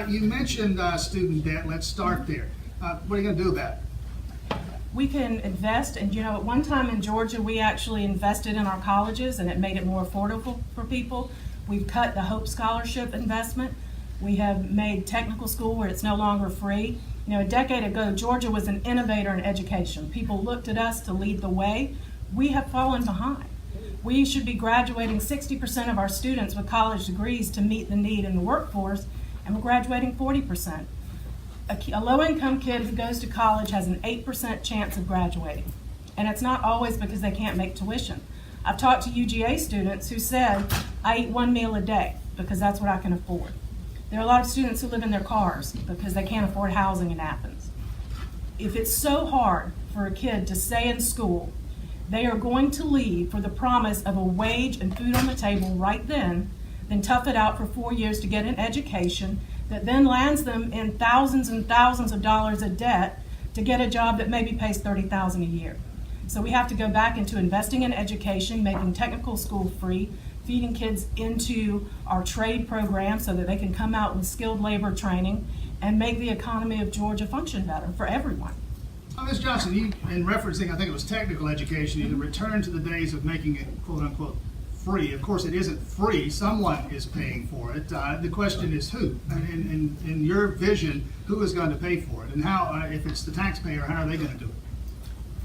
You mentioned student debt. Let's start there. What are you going to do about it? We can invest, and at one time in Georgia, we actually invested in our colleges, and it made it more affordable for people. We've cut the Hope Scholarship investment. We have made technical school where it's no longer free. A decade ago, Georgia was an innovator in education. People looked at us to lead the way. We have fallen behind. We should be graduating 60% of our students with college degrees to meet the need in the workforce, and we're graduating 40%. A low-income kid who goes to college has an 8% chance of graduating, and it's not always because they can't make tuition. I've talked to UGA students who said, I eat one meal a day because that's what I can afford. There are a lot of students who live in their cars because they can't afford housing in Athens. If it's so hard for a kid to stay in school, they are going to leave for the promise of a wage and food on the table right then tough it out for 4 years to get an education that then lands them in thousands and thousands of dollars of debt to get a job that maybe pays $30,000 a year. So we have to go back into investing in education, making technical school free, feeding kids into our trade program so that they can come out with skilled labor training and make the economy of Georgia function better for everyone. Ms. Johnson, you, in referencing, I think it was technical education, you return to the days of making it, quote unquote, free. Of course, it isn't free. Someone is paying for it. The question is who? In your vision, who is going to pay for it? And how, if it's the taxpayer, how are they going to do it?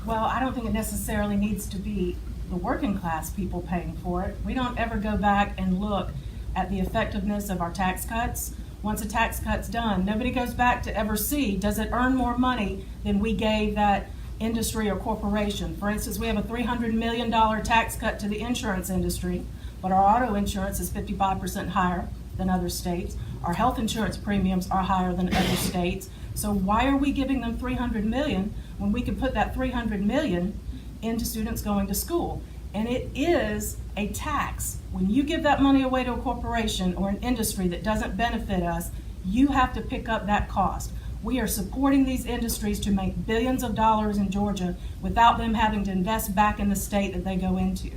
Well, I don't think it necessarily needs to be the working class people paying for it. We don't ever go back and look at the effectiveness of our tax cuts. Once a tax cut's done, nobody goes back to ever see, does it earn more money than we gave that industry or corporation? For instance, we have a $300 million tax cut to the insurance industry, but our auto insurance is 55% higher than other states. Our health insurance premiums are higher than other states. So why are we giving them $300 million when we could put that $300 million into students going to school? And it is a tax. When you give that money away to a corporation or an industry that doesn't benefit us, you have to pick up that cost. We are supporting these industries to make billions of dollars in Georgia without them having to invest back in the state that they go into.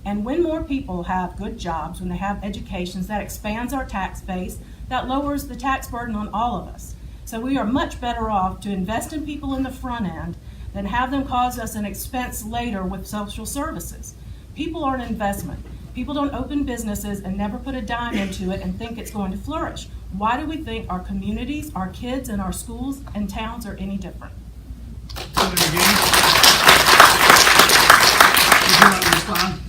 And when more people have good jobs, when they have educations, that expands our tax base, that lowers the tax burden on all of us. So we are much better off to invest in people in the front end than have them cause us an expense later with social services. People are an investment. People don't open businesses and never put a dime into it and think it's going to flourish. Why do we think our communities, our kids, and our schools and towns are any different? Would you like to respond?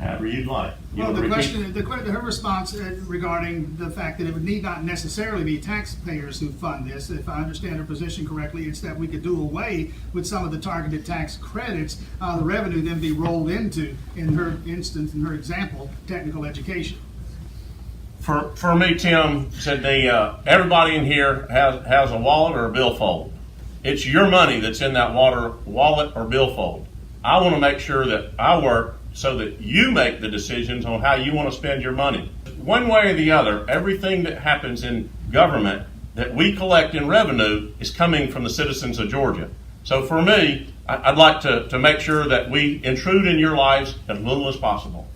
However you'd like. Well, her response regarding the fact that it would need not necessarily be taxpayers who fund this. If I understand her position correctly, it's that we could do away with some of the targeted tax credits, the revenue then be rolled into, in her instance, in her example, technical education. For me, Tim, said everybody in here has a wallet or a billfold. It's your money that's in that wallet or billfold. I want to make sure that I work so that you make the decisions on how you want to spend your money. One way or the other, everything that happens in government that we collect in revenue is coming from the citizens of Georgia. So for me, I'd like to make sure that we intrude in your lives as little as possible.